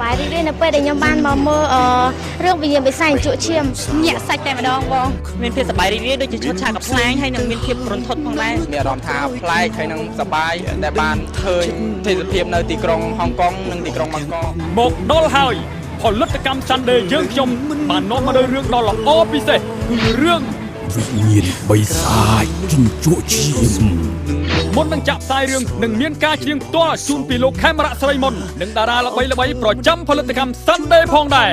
បាយរីករាយនៅពេលដែលខ្ញុំបានមកមើលរឿងវិញ្ញាណបិសាចជក់ឈាមញាក់សាច់តែម្ដងបងមានភាពសប្បាយរីករាយដូចជាឈុតឆាកកំ pl ែងហើយនឹងមានភាពរន្ធត់ផងដែរមានអារម្មណ៍ថាប្លែកហើយនឹងសប្បាយដែលបានឃើញទេសភាពនៅទីក្រុងហុងកុងនិងទីក្រុងបាងកកមកដល់ហើយផលិតកម្ម Sunday យើងខ្ញុំបាននាំមកនូវរឿងដ៏ល្អពិសេសគឺរឿងវិញ្ញាណបិសាចជញ្ជក់ឈាមមុននឹងចាក់ផ្សាយរឿងនឹងមានការច្រៀងផ្ទាល់ជូនពីលោកខេមរៈស្រីមុននិងតារាល្បីៗប្រចាំផលិតកម្ម Sunday ផងដែរ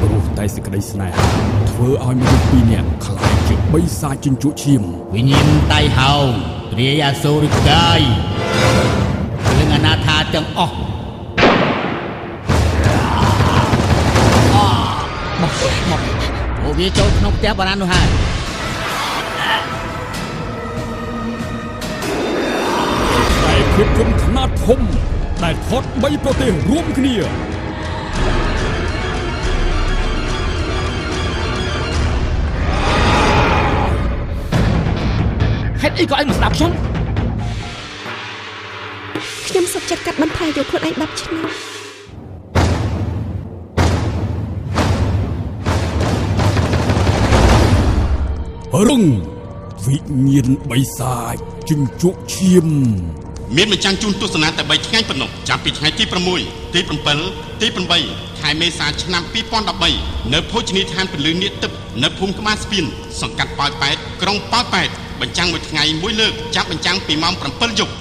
ព្រោះតែសេចក្តីស្នេហាធ្វើឲ្យមនុស្សពីរនាក់ខ្លាចជាបិសាចជញ្ជក់ឈាមវិញ្ញាណតៃហោងព្រាយអសូរិកាយរឿងអនាថាទាំងអស់មកអូវាចូលក្នុងផ្ទះបារាណនោះហើយតែភាពយន្តខ្នាតធំដែលថត3ប្រទេសរួមគ្នាហេតុអីក៏ឯងមិនស្ដាប់ខ្ញុំសុខចិត្តកាត់បន្ថយយកខ្លួនឯង10ឆ្នាំរឿងវិញ្ញាណបិសាចជញ្ជក់ឈាមមានបញ្ចាំងជូនទស្សនាតែ3ថ្ងៃប៉ុណ្ណោះចាប់ពីថ្ងៃទី6ទី7ទី8ខែមេសាឆ្នាំ2013នៅភោជនីយដ្ឋានពលឺនៀកទឹកនៅភូមិក្បាលស្ពានសង្កាត់ប៉ោយប៉ែតក្រុងប៉ោយប៉ែតបញ្ចាំងមួយថ្ងៃមួយលើកចាប់បញ្ចាំងពីម៉ោង7យប់